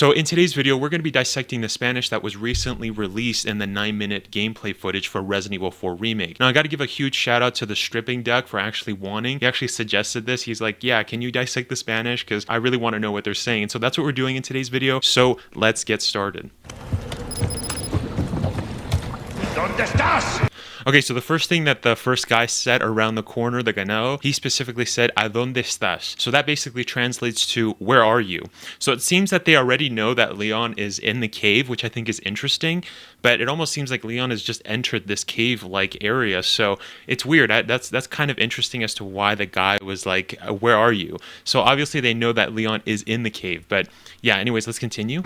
So in today's video, we're going to be dissecting the Spanish that was recently released in the 9-minute gameplay footage for Resident Evil 4 Remake. Now, I got to give a huge shout out to the stripping duck for actually wanting. He actually suggested this. He's like, yeah, can you dissect the Spanish? Because I really want to know what they're saying. And so that's what we're doing in today's video. So let's get started. ¿Dónde estás? Okay, so the first thing that the first guy said around the corner, the ganado, he specifically said, ¿A dónde estás? So that basically translates to, where are you? So it seems that they already know that Leon is in the cave, which I think is interesting, but it almost seems like Leon has just entered this cave-like area, so it's weird. That's kind of interesting as to why the guy was like, where are you? So obviously they know that Leon is in the cave, but yeah, anyways, let's continue.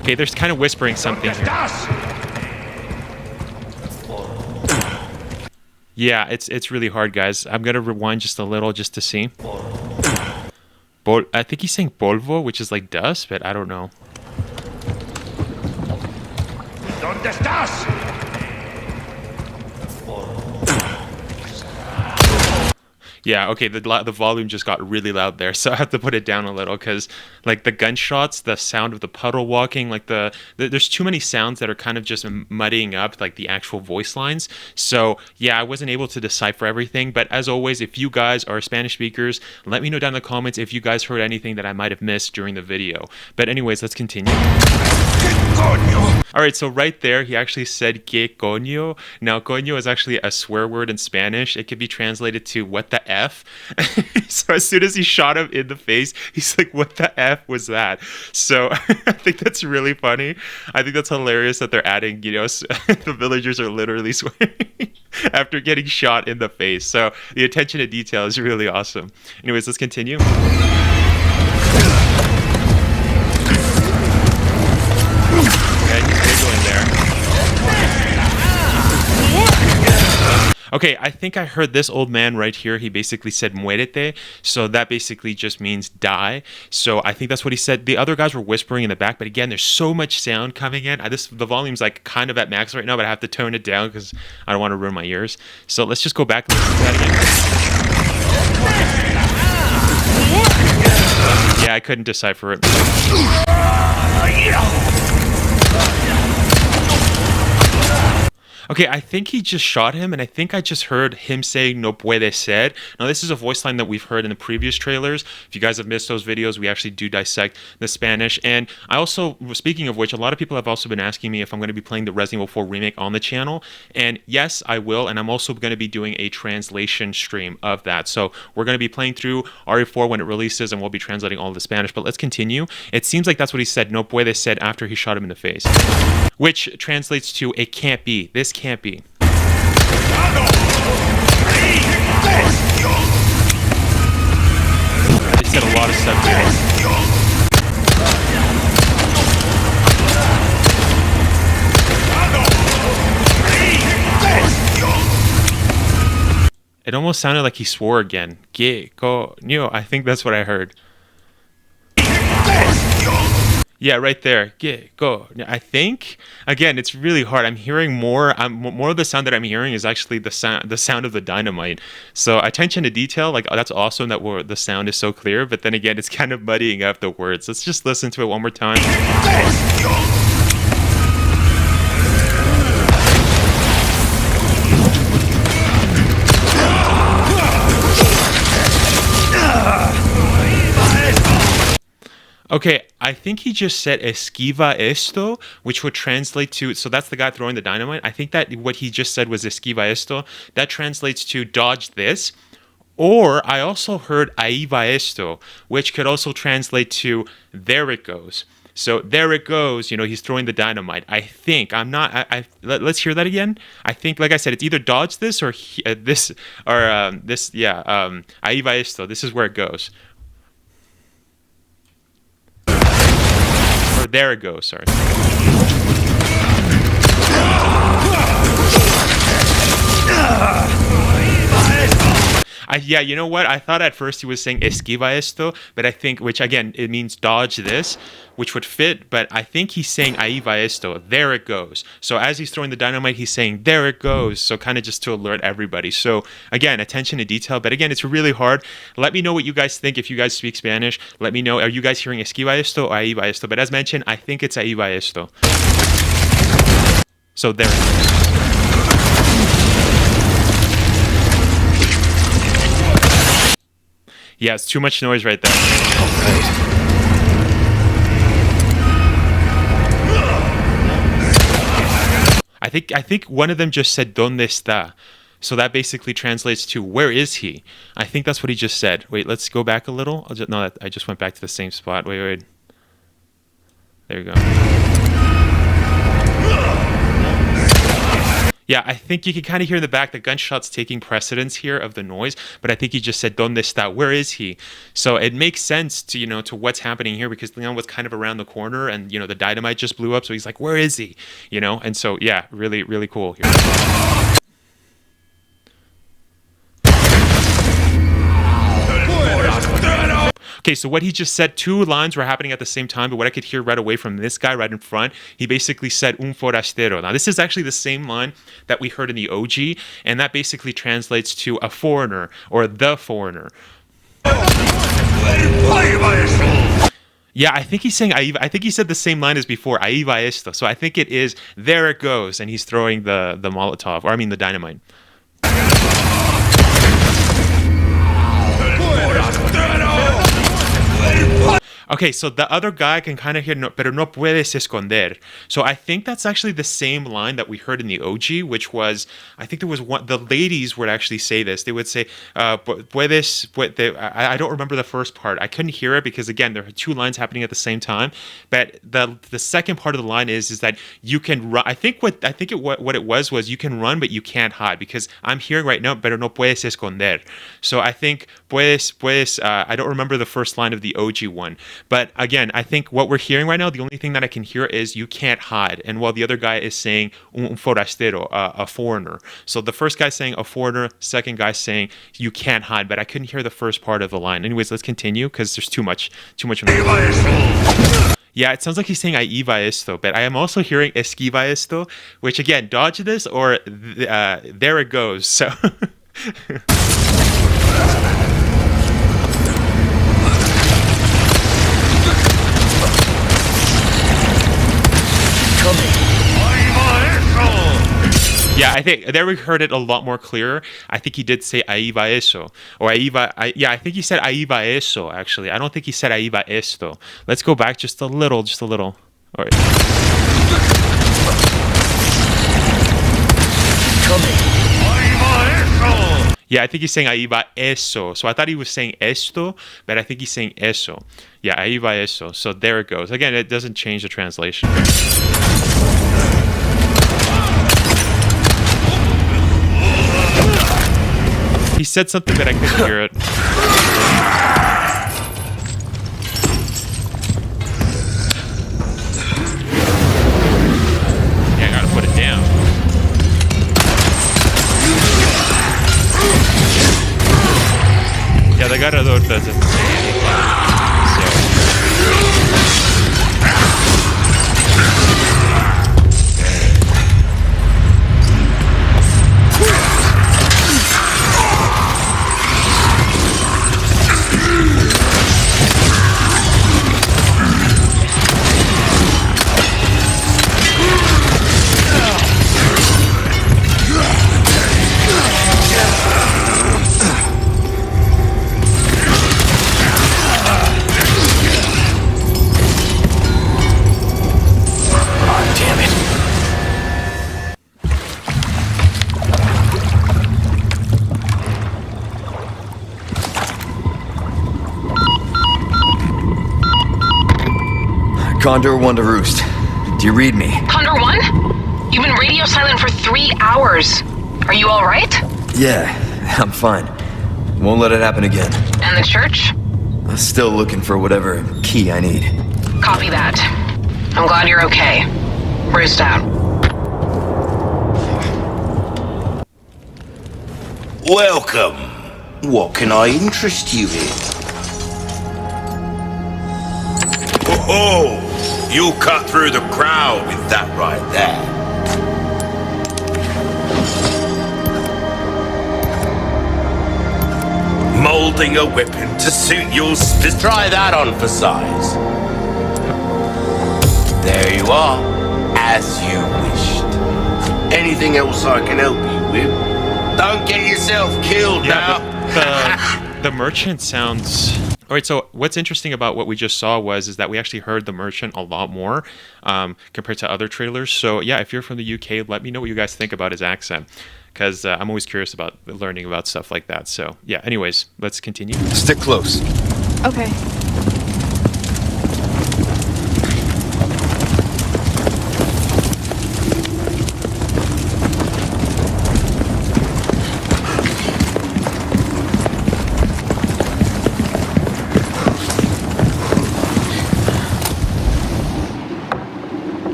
Okay, there's kind of whispering something here. Yeah, it's really hard, guys. I'm gonna rewind just a little just to see. I think he's saying polvo, which is like dust, but I don't know. ¿Dónde estás? Yeah, okay, the volume just got really loud there, so I have to put it down a little because, like, the gunshots, the sound of the puddle walking, like, there's too many sounds that are kind of just muddying up, like, the actual voice lines. So, yeah, I wasn't able to decipher everything, but as always, if you guys are Spanish speakers, let me know down in the comments if you guys heard anything that I might have missed during the video. But anyways, let's continue. Alright, so right there, he actually said que coño. Now, coño is actually a swear word in Spanish. It could be translated to what the F. So as soon as he shot him in the face, he's like, what the F was that? So I think that's really funny. I think that's hilarious that they're adding, you know, the villagers are literally swearing after getting shot in the face. So the attention to detail is really awesome. Anyways, let's continue. Okay, I think I heard this old man right here. He basically said muérete, so that basically just means die. So I think that's what he said. The other guys were whispering in the back, but again, there's so much sound coming in. The volume's like kind of at max right now, but I have to tone it down because I don't want to ruin my ears. So let's just go back and listen to that again. Yeah, I couldn't decipher it. Okay, I think he just shot him, and I think I just heard him saying no puede ser. Now, this is a voice line that we've heard in the previous trailers. If you guys have missed those videos, we actually do dissect the Spanish. And I also, speaking of which, a lot of people have also been asking me if I'm going to be playing the Resident Evil 4 Remake on the channel. And yes, I will, and I'm also going to be doing a translation stream of that. So we're going to be playing through RE4 when it releases, and we'll be translating all the Spanish. But let's continue. It seems like that's what he said, no puede ser, after he shot him in the face. Which translates to, it can't be. This can't be. They said a lot of stuff here. It almost sounded like he swore again. I think that's what I heard. Yeah, right there. I think, again, it's really hard. I'm hearing more. More of the sound that I'm hearing is actually the sound of the dynamite. So attention to detail, like, that's awesome that the sound is so clear. But then again, it's kind of muddying up the words. Let's just listen to it one more time. Okay, I think he just said esquiva esto, which would translate to, so that's the guy throwing the dynamite. I think that what he just said was esquiva esto. That translates to dodge this. Or I also heard ahí va esto, which could also translate to there it goes. So there it goes, you know, he's throwing the dynamite. I think, let's hear that again. I think, like I said, it's either dodge this or this, or this, yeah, ahí va esto, this is where it goes. Or there it goes, sorry. Yeah, you know what? I thought at first he was saying esquiva esto, but I think, which again, it means dodge this, which would fit, but I think he's saying ahí va esto, there it goes. So as he's throwing the dynamite, he's saying, there it goes. So kind of just to alert everybody. So again, attention to detail, but again, it's really hard. Let me know what you guys think. If you guys speak Spanish, let me know. Are you guys hearing esquiva esto or ahí va esto? But as mentioned, I think it's ahí va esto. So there it goes. Yeah, it's too much noise right there. All right. I think one of them just said "Dónde está?" So that basically translates to "Where is he?" I think that's what he just said. Wait, let's go back a little. I just went back to the same spot. Wait. There you go. Yeah, I think you can kind of hear in the back the gunshots taking precedence here of the noise, but I think he just said "Dónde está?" Where is he? So it makes sense to to what's happening here because Leon was kind of around the corner and the dynamite just blew up, so he's like, "Where is he?" And so yeah, really really cool here. Okay, so what he just said, two lines were happening at the same time, but what I could hear right away from this guy right in front, he basically said un forastero. Now, this is actually the same line that we heard in the OG, and that basically translates to a foreigner or the foreigner. Yeah, I think he's saying I think he said the same line as before, ahí va esto. So I think it is there it goes, and he's throwing the Molotov, or I mean the dynamite. Okay, so the other guy can kind of hear, pero no puedes esconder. So I think that's actually the same line that we heard in the OG, which was, I think there was one, the ladies would actually say this. They would say, puedes, I don't remember the first part. I couldn't hear it because, again, there are two lines happening at the same time. But the second part of the line is that you can run. What it was you can run, but you can't hide, because I'm hearing right now, pero no puedes esconder. So I think puedes, I don't remember the first line of the OG one. But again, I think what we're hearing right now, the only thing that I can hear is you can't hide. And while the other guy is saying un forastero, a foreigner. So the first guy saying a foreigner, second guy saying you can't hide. But I couldn't hear the first part of the line. Anyways, let's continue because there's too much. Yeah, it sounds like he's saying ahí va esto, but I am also hearing esquiva esto, which again, dodge this or there it goes. So. Yeah, I think there we heard it a lot more clearer. I think he did say ahí va eso. Or yeah, I think he said ahí va eso, actually. I don't think he said ahí va esto. Let's go back just a little. All right. Yeah, I think he's saying ahí va eso. So I thought he was saying esto, but I think he's saying eso. Yeah, ahí va eso. So there it goes. Again, it doesn't change the translation. He said something that I couldn't hear it. Yeah, I gotta put it down. Yeah, the Garrador doesn't say anything. Condor 1 to Roost. Do you read me? Condor 1? You've been radio silent for 3 hours. Are you alright? Yeah, I'm fine. Won't let it happen again. And the church? I'm still looking for whatever key I need. Copy that. I'm glad you're okay. Roost out. Welcome. What can I interest you in? Oh, you cut through the crowd with that right there. Molding a weapon to suit your try that on for size. There you are, as you wished. Anything else I can help you with? Don't get yourself killed now. The merchant sounds... All right, so what's interesting about what we just saw is that we actually heard the merchant a lot more compared to other trailers. So yeah, if you're from the UK, let me know what you guys think about his accent, because I'm always curious about learning about stuff like that. So yeah, anyways, let's continue. Stick close. Okay.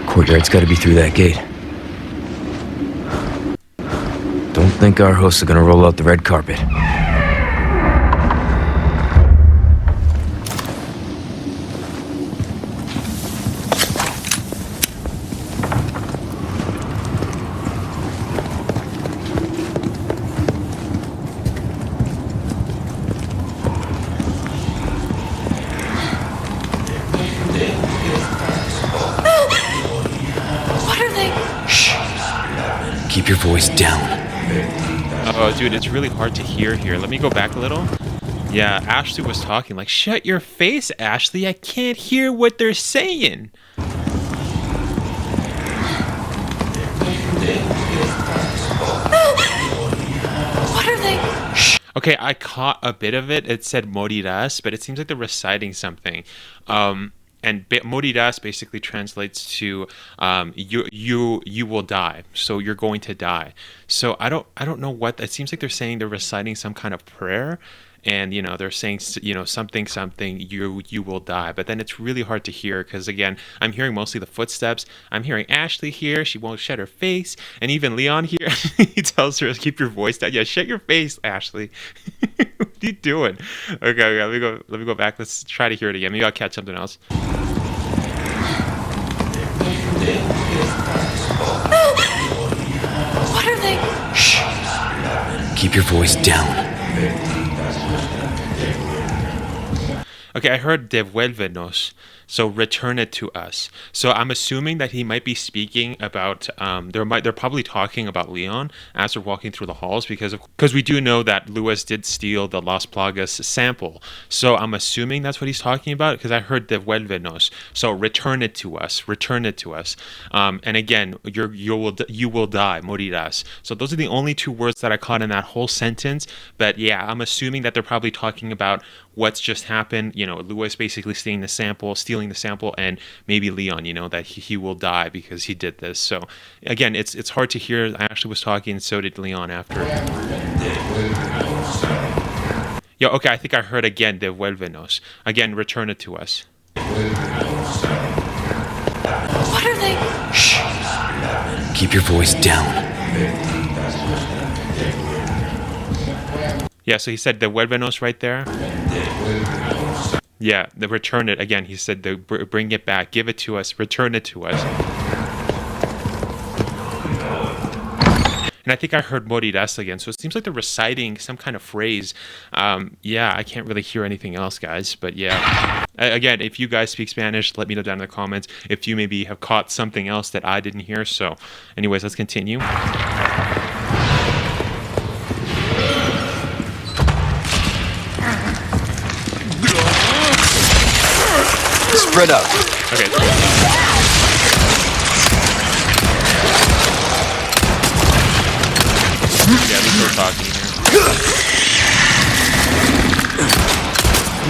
Courtyard's gotta be through that gate. Don't think our hosts are gonna roll out the red carpet. Keep your voice down. Oh, dude, it's really hard to hear here. Let me go back a little. Yeah, Ashley was talking like, shut your face, Ashley. I can't hear what they're saying. What are they? Okay, I caught a bit of it. It said morirás, but it seems like they're reciting something. And morirás basically translates to you will die. So you're going to die. So I don't know what it seems like. They're reciting some kind of prayer, and they're saying something you will die. But then it's really hard to hear because again I'm hearing mostly the footsteps. I'm hearing Ashley here. She won't shut her face, and even Leon here. He tells her keep your voice down. Yeah, shut your face, Ashley. What are you doing? Okay, let me go back. Let's try to hear it again. Maybe I'll catch something else. What are they? Shh. Keep your voice down. Okay, I heard devuélvenos, so return it to us. So I'm assuming that he might be speaking about they're probably talking about Leon as they're walking through the halls because we do know that Luis did steal the Las Plagas sample. So I'm assuming that's what he's talking about because I heard devuélvenos. So return it to us. And again, you will die, morirás. So those are the only two words that I caught in that whole sentence. But yeah, I'm assuming that they're probably talking about what's just happened. Luis basically stealing the sample, and maybe Leon, that he will die because he did this. So again, it's hard to hear. I actually was talking, and so did Leon after. Yeah, okay, I think I heard again, devuélvenos. Again, return it to us. What are they? Shh. Keep your voice down. Yeah, so he said devuélvenos right there. Yeah, the return it again. He said bring it back, give it to us, return it to us. And I think I heard morirás again. So it seems like they're reciting some kind of phrase. Yeah, I can't really hear anything else, guys. But yeah, again, if you guys speak Spanish, let me know down in the comments if you maybe have caught something else that I didn't hear. So anyways, let's continue. Spread out. Okay. Yeah, they're still talking here.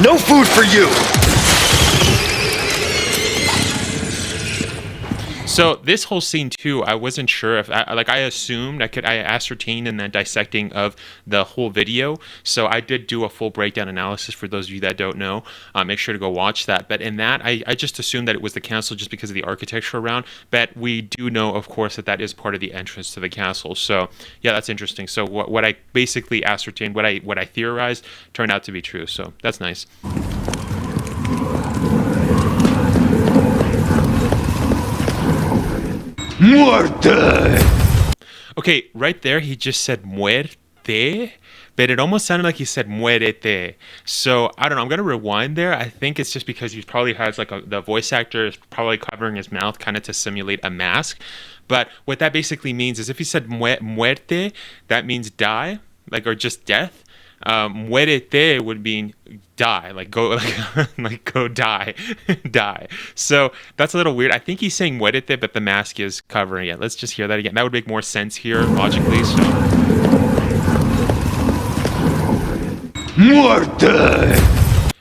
No food for you. So this whole scene too, I wasn't sure if I assumed I ascertained in the dissecting of the whole video. So I did do a full breakdown analysis for those of you that don't know. Make sure to go watch that. But in that, I just assumed that it was the castle just because of the architecture around. But we do know, of course, that is part of the entrance to the castle. So yeah, that's interesting. So what I basically ascertained, what I theorized, turned out to be true. So that's nice. Muerte! Okay, right there, he just said muerte, but it almost sounded like he said muérete. So I don't know. I'm gonna rewind there. I think it's just because he probably has like the voice actor is probably covering his mouth kind of to simulate a mask. But what that basically means is if he said muerte, that means die, like or just death. Muérete would mean die, like go, like go die, die. So that's a little weird. I think he's saying muérete, but the mask is covering it. Let's just hear that again. That would make more sense here logically. So. Muerte!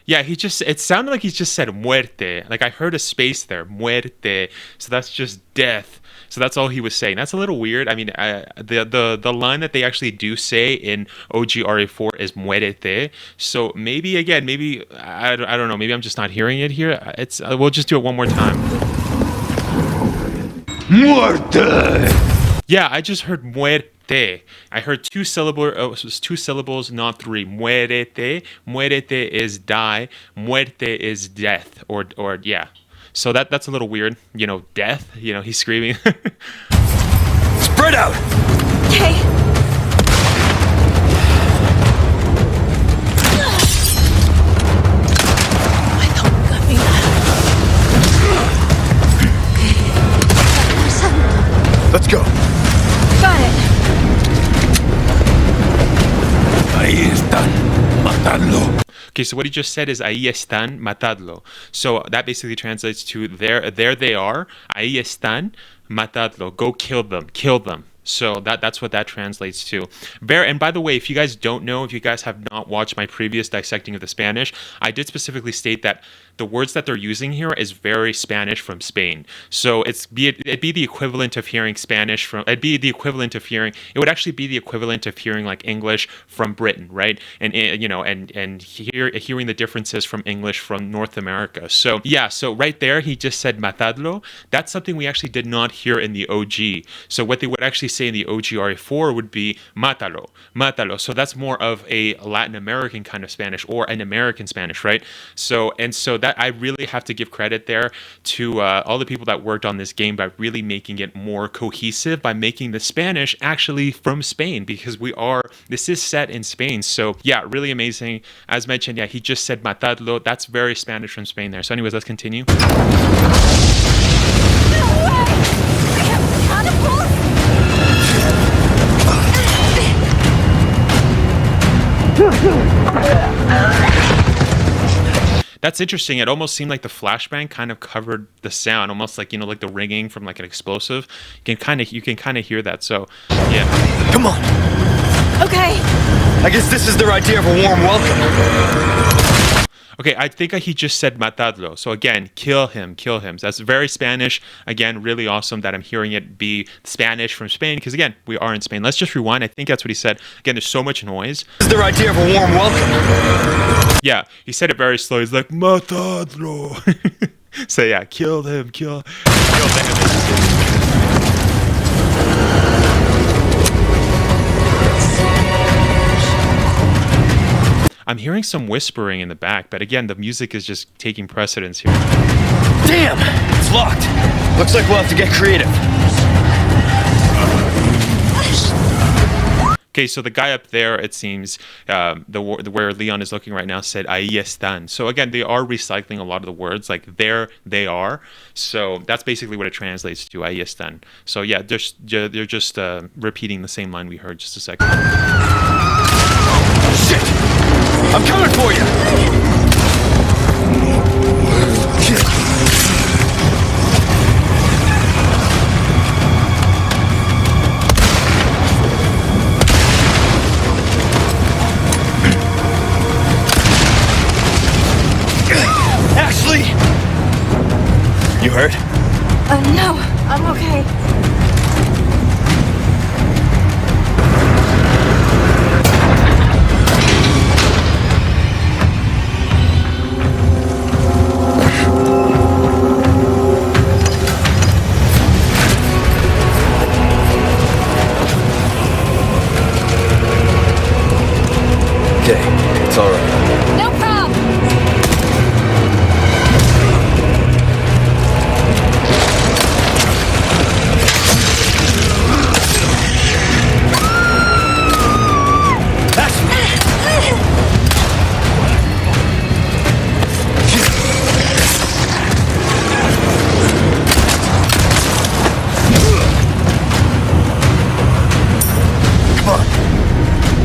Yeah, it sounded like he just said muerte. Like I heard a space there, muerte. So that's just death. So that's all he was saying. That's a little weird. I mean, the line that they actually do say in OGRA4 is muérete. So maybe I don't know. Maybe I'm just not hearing it here. We'll just do it one more time. Muerte! Yeah, I just heard muerte. I heard two syllables, not three. Muérete. Muérete is die. Muerte is death. Or yeah. So that's a little weird. You know, death. You know, he's screaming. Spread out! Okay. I thought you got me. Let's go. Got it. Ahí están, matadlo. Okay, so what he just said is ahí están, matadlo. So that basically translates to there they are. Ahí están, matadlo. Go kill them. So that's what that translates to. And by the way, if you guys don't know, if you guys have not watched my previous dissecting of the Spanish, I did specifically state that the words that they're using here is very Spanish from Spain. So it'd be the equivalent of hearing Spanish from. It would actually be the equivalent of hearing like English from Britain, right? And hearing the differences from English from North America. So yeah, so right there he just said matadlo. That's something we actually did not hear in the OG. So what they would actually say in the OG RA4 would be matalo. So that's more of a Latin American kind of Spanish or an American Spanish, right? So that I really have to give credit there to all the people that worked on this game by really making it more cohesive, by making the Spanish actually from Spain, because this is set in Spain. So yeah, really amazing. As mentioned, yeah, he just said matadlo. That's very Spanish from Spain there. So anyways, let's continue. No way! I have catapults! That's interesting. It almost seemed like the flashbang kind of covered the sound, almost like, you know, like the ringing from like an explosive. You can kind of hear that. So, yeah. Come on. Okay. I guess this is their idea of a warm welcome. Okay, I think he just said matadlo. So again, kill him. So that's very Spanish. Again, really awesome that I'm hearing it be Spanish from Spain, because again, we are in Spain. Let's just rewind. I think that's what he said. Again, there's so much noise. This is their idea of a warm welcome. Yeah, he said it very slow. He's like, matadlo. So yeah, kill them. I'm hearing some whispering in the back, but again, the music is just taking precedence here. Damn! It's locked. Looks like we'll have to get creative. Okay, so the guy up there, it seems, where Leon is looking right now, said ahí están. So again, they are recycling a lot of the words, like there they are. So that's basically what it translates to, ahí están. So yeah, they're just repeating the same line we heard just a second. Shit! I'm coming for you! Ashley! You hurt? No. I'm okay. Okay, it's alright. No problem.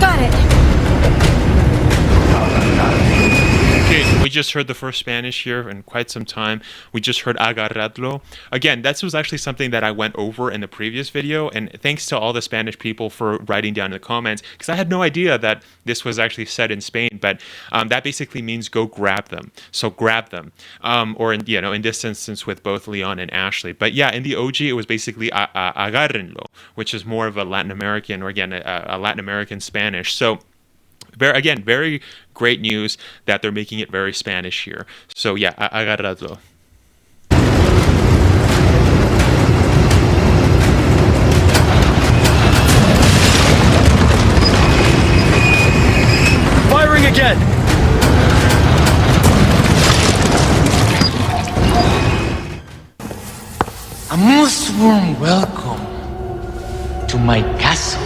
Got it. Okay, we just heard the first Spanish here in quite some time. We just heard agarradlo. Again, that was actually something that I went over in the previous video, and thanks to all the Spanish people for writing down in the comments, because I had no idea that this was actually said in Spain, but that basically means go grab them. So grab them. Or in this instance with both Leon and Ashley. But yeah, in the OG, it was basically agárrenlo, which is more of a Latin American, or again, a Latin American Spanish. So very great news that they're making it very Spanish here. So yeah, agarrado. Firing again! A most warm welcome to my castle.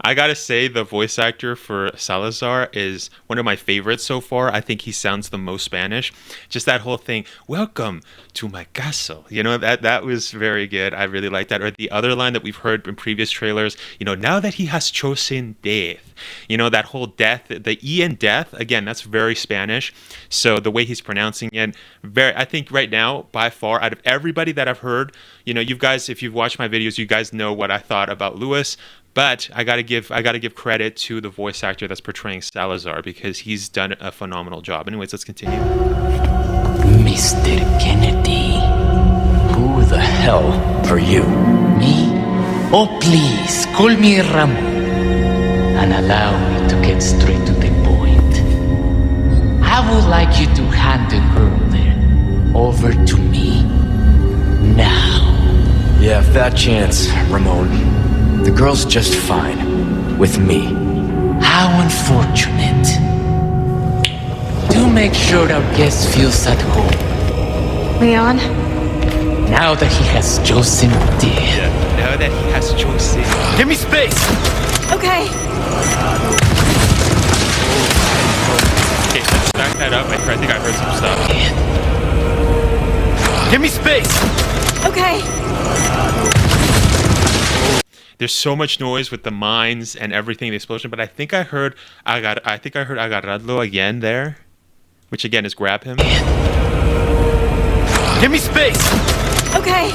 I gotta say, the voice actor for Salazar is one of my favorites so far. I think he sounds the most Spanish. Just that whole thing, welcome to my castle. That was very good. I really like that. Or the other line that we've heard in previous trailers, now that he has chosen death. That whole death, the E in death, again, that's very Spanish. So the way he's pronouncing it, I think right now, by far, out of everybody that I've heard, you guys, if you've watched my videos, you guys know what I thought about Lewis. But I gotta give credit to the voice actor that's portraying Salazar, because he's done a phenomenal job. Anyways, let's continue. Mr. Kennedy. Who the hell are you? Me? Oh, please, call me Ramon. And allow me to get straight to the point. I would like you to hand the girl there over to me. Now. Yeah, fat chance, Ramon. The girl's just fine. With me. How unfortunate. Do make sure our guest feels at home. Leon? Now that he has chosen death. Now that he has chosen. Give me space! Okay. Okay, let's back that up. I think I heard some stuff. Give me space! Okay. There's so much noise with the mines and everything, the explosion, but I think I heard agarradlo again there, which again is grab him. Give me space! Okay.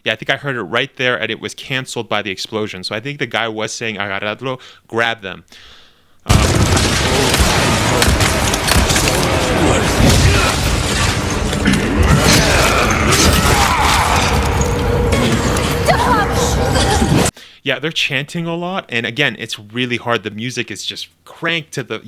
Yeah, I think I heard it right there, and it was canceled by the explosion. So I think the guy was saying agarradlo, grab them. Yeah, they're chanting a lot, and again, it's really hard. The music is just cranked to the,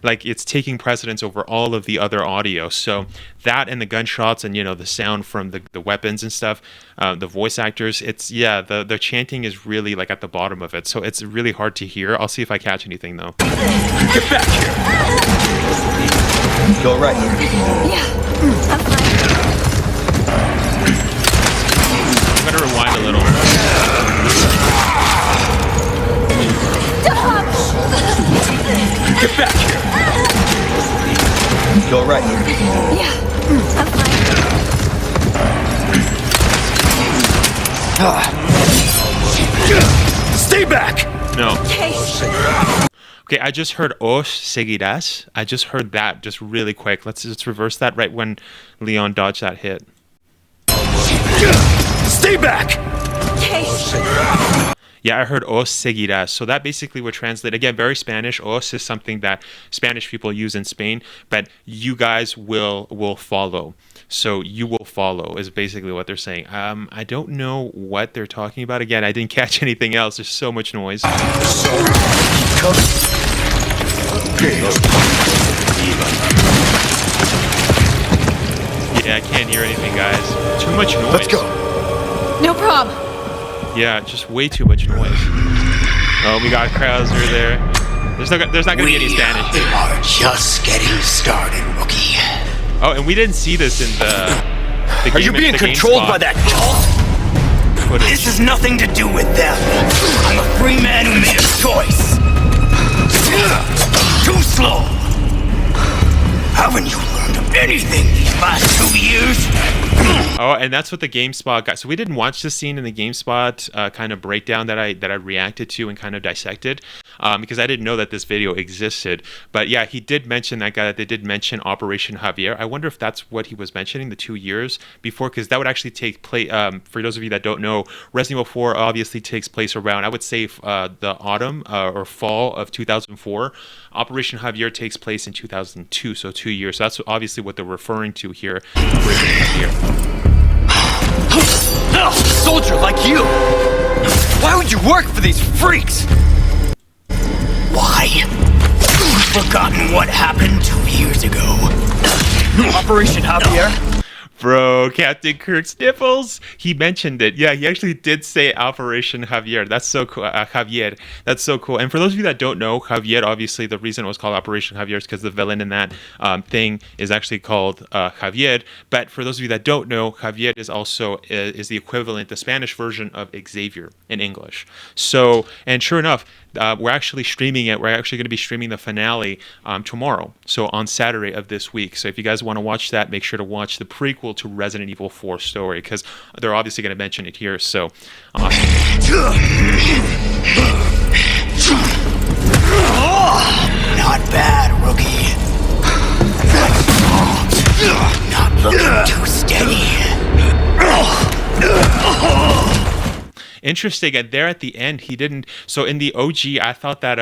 like it's taking precedence over all of the other audio. So that and the gunshots and, the sound from the weapons and stuff, the voice actors, the chanting is really like at the bottom of it. So it's really hard to hear. I'll see if I catch anything though. Get back here! You alright? Yeah, I'm fine. I'm gonna rewind a little. Get back here! You alright? Yeah, I'm fine. Stay back! No. Okay. Okay, I just heard os seguirás. I just heard that just really quick. Let's just reverse that right when Leon dodged that hit. Stay back! Okay. Yeah, I heard os seguirás. So that basically would translate, again, very Spanish. Os is something that Spanish people use in Spain, but you guys will follow. So you will follow is basically what they're saying. I don't know what they're talking about. Again, I didn't catch anything else. There's so much noise. Yeah, I can't hear anything, guys. Too much noise. Let's go. No problem. Yeah, just way too much noise. Oh, we got Krauser there. There's not going to be any Spanish here. Are just getting started, rookie. Oh, and we didn't see this in the Are you being controlled by that cult? footage. This has nothing to do with them. I'm a free man who made a choice. Too slow. Haven't you learned anything these last 2 years? Oh, and that's what the GameSpot got. So we didn't watch the scene in the GameSpot kind of breakdown that I reacted to and kind of dissected because I didn't know that this video existed. But yeah, he did mention that guy. They did mention Operation Javier. I wonder if that's what he was mentioning the 2 years before, because that would actually take place. For those of you that don't know, Resident Evil 4 obviously takes place around, I would say, the autumn or fall of 2004. Operation Javier takes place in 2002, so 2 years. So that's obviously what they're referring to here. Operation Javier. Soldier like you! Why would you work for these freaks? Why? You've forgotten what happened 2 years ago. Operation Javier? Bro, Captain Kirk's nipples. He mentioned it. Yeah, he actually did say Operation Javier. That's so cool. Javier. That's so cool. And for those of you that don't know, Javier, obviously, the reason it was called Operation Javier is because the villain in that thing is actually called Javier. But for those of you that don't know, Javier is also is the equivalent, the Spanish version of Xavier in English. So, and sure enough, we're actually streaming it. We're actually going to be streaming the finale tomorrow. So on Saturday of this week. So if you guys want to watch that, make sure to watch the prequel to Resident Evil 4 story, because they're obviously going to mention it here. So awesome. Not bad, rookie. Not looking too steady. Interesting. And there at the end, he didn't. So in the OG, I thought that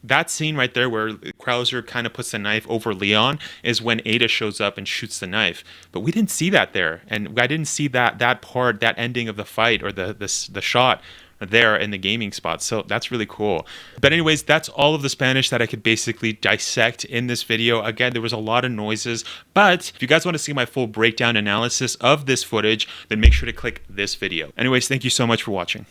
that scene right there where Krauser kind of puts the knife over Leon is when Eder shows up and shoots the knife. But we didn't see that there, and I didn't see that part, that ending of the fight or the shot there in the gaming spot. So that's really cool. But anyways, that's all of the Spanish that I could basically dissect in this video. Again, there was a lot of noises, but if you guys want to see my full breakdown analysis of this footage, then make sure to click this video. Anyways, thank you so much for watching.